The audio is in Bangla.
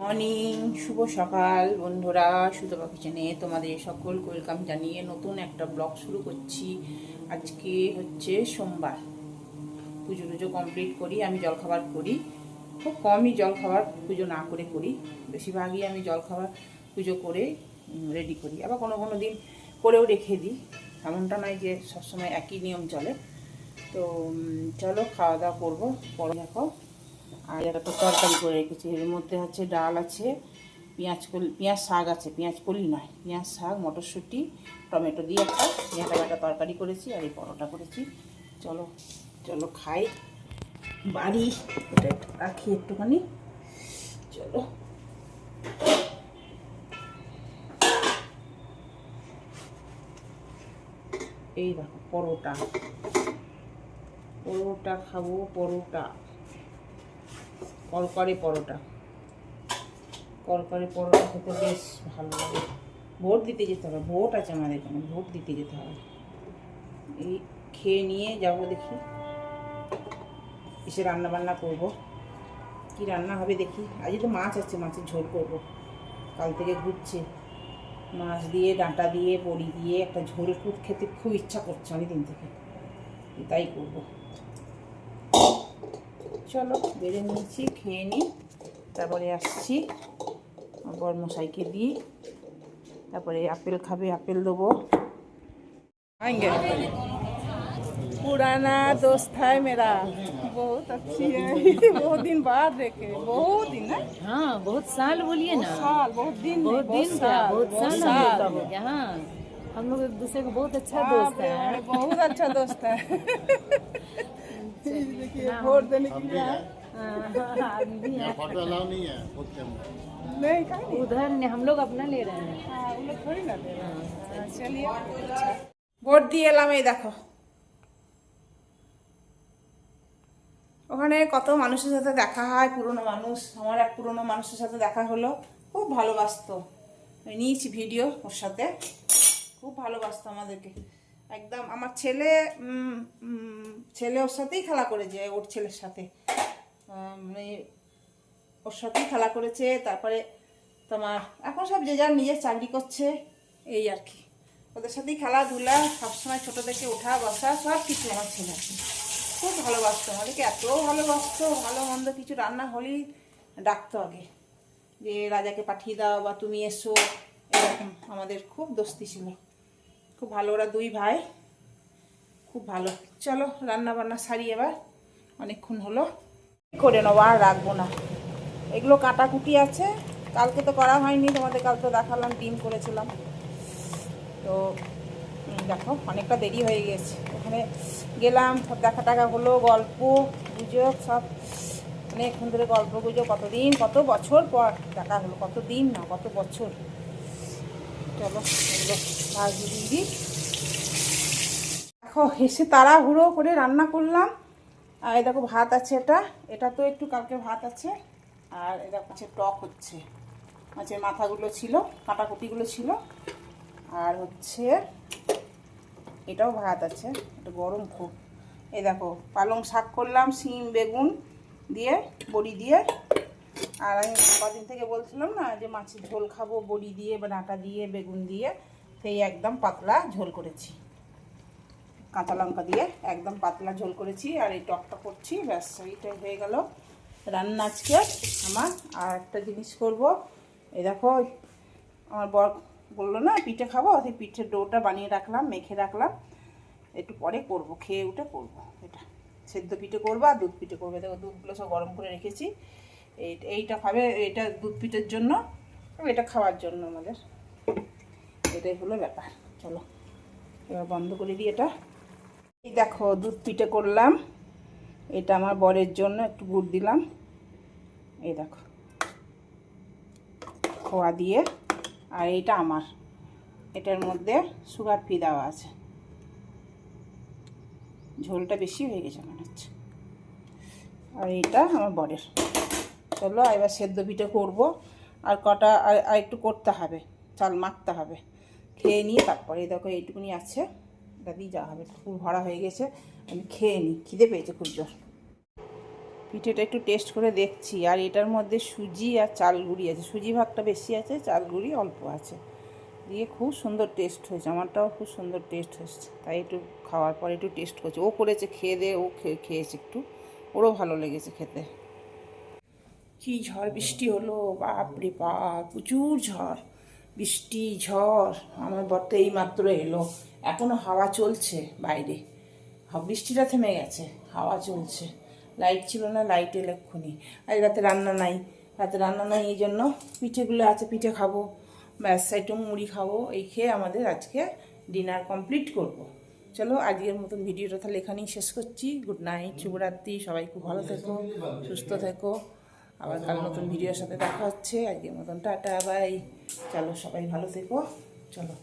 মর্নিং, শুভ সকাল বন্ধুরা। সুতপা কিচেনে তোমাদের সকল ওয়েলকাম জানিয়ে নতুন একটা ব্লগ শুরু করছি। আজকে হচ্ছে সোমবার। পুজো টুজো কমপ্লিট করি, আমি জলখাবার করি। খুব কমই জলখাবার পুজো না করে করি, বেশিরভাগই আমি জলখাবার পুজো করে রেডি করি। আবার কোনো কোনো দিন করেও রেখে দিই, এমনটা নয় যে সবসময় একই নিয়ম চলে। তো চলো খাওয়া দাওয়া করবো। পরে দেখো আর একটা তরকারি করে রেখেছি, এর মধ্যে হচ্ছে ডাল আছে, পেঁয়াজ শাক আছে, পেঁয়াজ কলি নয়, পেঁয়াজ শাক, মটরশুঁটি, টমেটো দিয়ে একটা তরকারি করেছি, আর এই পরোটা করেছি। চলো চলো খাই, বাড়ি এটা রাখি একটুখানি। চলো এই দেখো পরোটা খাবো, পরোটা কড়কড়ে পরোটা খেতে বেশ ভালো লাগে। ভোট দিতে যেতে হবে, ভোট আছে আমাদের এখানে, ভোট দিতে যেতে হবে। এই খেয়ে নিয়ে যাবো, দেখি এসে রান্না বান্না করবো, কি রান্না হবে দেখি। আজকে তো মাছ আছে, মাছের ঝোল করবো। কাল থেকে ঘুরছে, মাছ দিয়ে ডাঁটা দিয়ে বড়ি দিয়ে একটা ঝোল খেতে খুব ইচ্ছা করছে অনেকদিন থেকে, তাই করবো। চলো বেড়ে নিয়েছি, খেয়ে নিই, তারপরে আসছি বর মশাইকে দিই, তারপরে আপেল খাবে, আপেল দেবো। पुराना दोस्त है मेरा, बहुत अच्छी है। बहुत दिन बाद देखे, बहुत दिन है। हाँ बहुत साल बोलिए ना, साल, बहुत दिन बहुत दिन क्या, बहुत साल हम लोग का हो गया। हाँ हम लोग एक दूसरे का बहुत अच्छा दोस्त है, बहुत अच्छा दोस्त है। देखिए वोट देने के लिए आदमी भी है। फोटो अलाउ नहीं है नहीं, उधर ने हम लोग अपना ले रहे हैं। उन लोग थोड़ी ना दे रहे हैं। चलिए ভোট দিয়ে এলাম। এই দেখো ওখানে কত মানুষের সাথে দেখা হয়, পুরনো মানুষ। আমার এক পুরনো মানুষের সাথে দেখা হলো, খুব ভালোবাসতো। নিয়েছি ভিডিও, ওর সাথে খুব ভালোবাসতো আমাদেরকে একদম। আমার ছেলে ওর সাথেই খেলা করেছে, ওর ছেলের সাথে, মানে ওর সাথেই খেলা করেছে। তারপরে তোমার এখন সব যে যার নিজের চাকরি করছে, এই আর কি। ওদের সাথেই খেলাধুলা, সবসময় ছোটো থেকে ওঠা বসা সব কিছু আমার ছেলে খুব ভালোবাসতো আমাদেরকে, এত ভালোবাসতো। ভালো মন্দ কিছু রান্না হলেই ডাকতো আগে, যে রাজাকে পাঠিয়ে দাও বা তুমি এসো, এরকম। আমাদের খুব দোস্তি ছিল, খুব ভালো। ওরা দুই ভাই, খুব ভালো। চলো রান্না বান্না সারি, এবার অনেকক্ষণ হলো, করে নেবো, আর রাখবো না। এগুলো কাটাকুটি আছে, কালকে তো করা হয়নি তোমাদের, কাল তো দেখালাম ডিম করেছিলাম। তো দেখো অনেকটা দেরি হয়ে গেছে, ওখানে গেলাম, সব দেখা টাকা হলো, গল্প গুজব সব, অনেকক্ষণ ধরে গল্প গুজব, কতদিন কত বছর পর দেখা হলো, কত দিন না কত বছর। চলো এগুলো ভাজি দিই। দেখো এসে তাড়াহুড়ো করে রান্না করলাম। আর এই দেখো ভাত আছে, এটা তো একটু কালকে ভাত আছে। আর এটা হচ্ছে টক হচ্ছে, মাছের মাথাগুলো ছিল, কাটাকুটিগুলো ছিল। আর হচ্ছে এটাও ভাত আছে, এটা গরম খুব। এই দেখো পালং শাক করলাম, শিম বেগুন দিয়ে, বড়ি দিয়ে। আর আমি কদিন থেকে বলছিলাম না যে মাছের ঝোল খাবো বড়ি দিয়ে বা ডাঁটা দিয়ে বেগুন দিয়ে, সেই একদম পাতলা ঝোল করেছি, কাঁচা লঙ্কা দিয়ে একদম পাতলা ঝোল করেছি। আর এই টকটা করছি, ব্যাস এইটাই হয়ে গেল রান্না আজকে আমার। আর একটা জিনিস করব, এই দেখো আমার বর বললো না পিঠে খাবো, সেই পিঠের ডোটা বানিয়ে রাখলাম, মেখে রাখলাম, একটু পরে করব, খেয়ে উঠে করব। এটা সেদ্ধ পিঠে করবো আর দুধ পিঠে করবো। দেখো দুধগুলো সব গরম করে রেখেছি। এইটা খাবে, এটা দুধ পিঠের জন্য, এটা খাওয়ার জন্য আমাদের। এটাই হলো ব্যাপার। চলো এবার বন্ধ করে দিই এটা। এই দেখো দুধ পিঠে করলাম, এটা আমার বরের জন্য, একটু গুড় দিলাম, এই দেখো খোয়া দিয়ে। আর এইটা আমার, এটার মধ্যে সুগার ফ্রি দেওয়া আছে। ঝোলটা বেশি হয়ে গেছে মনে হচ্ছে। আর এইটা আমার বরের। চলো এবার সেদ্ধ পিঠে করবো, আর কটা আর একটু করতে হবে, চাল মাখতে হবে। খেয়ে নিয়ে তারপরে দেখো এইটুকুনি আছে, এটা দিয়ে যাওয়া হবে। ফুল ভরা হয়ে গেছে, আমি খেয়ে নিই, খিদে পেয়েছে খুব জোর। পিঠেটা একটু টেস্ট করে দেখছি। আর এটার মধ্যে সুজি আর চাল গুঁড়ি আছে, সুজি ভাগটা বেশি আছে, চাল গুঁড়ি অল্প আছে, দিয়ে খুব সুন্দর টেস্ট হয়েছে। আমারটাও খুব সুন্দর টেস্ট হয়েছে, তাই একটু খাওয়ার পরে একটু টেস্ট করছে। ও করেছে, খেয়ে দিয়ে ও খেয়েছে একটু, ওরও ভালো লেগেছে খেতে। কি ঝড় বৃষ্টি হলো, বাপরে বাপ, প্রচুর ঝড় বৃষ্টি ঝড়। আমার বর তো এইমাত্র এলো, এখনো হাওয়া চলছে বাইরে, বৃষ্টিটা থেমে গেছে, হাওয়া চলছে। লাইট ছিল না, লাইট এলো এক্ষুনি। আজ রাতে রান্না নাই, এই জন্য পিঠেগুলো আছে, পিঠে খাবো, ব্যাস একটু মুড়ি খাবো, এই খেয়ে আমাদের আজকে ডিনার কমপ্লিট করব। চলো আজকের মতন ভিডিওটা তাহলে এখানেই শেষ করছি। গুড নাইট, শুভরাত্রি, সবাই খুব ভালো থেকো, সুস্থ থেকো। আবার কাল নতুন ভিডিওর সাথে দেখা হচ্ছে। আজকের মতন টাটা বাই। চলো সবাই ভালো থেকো, চলো।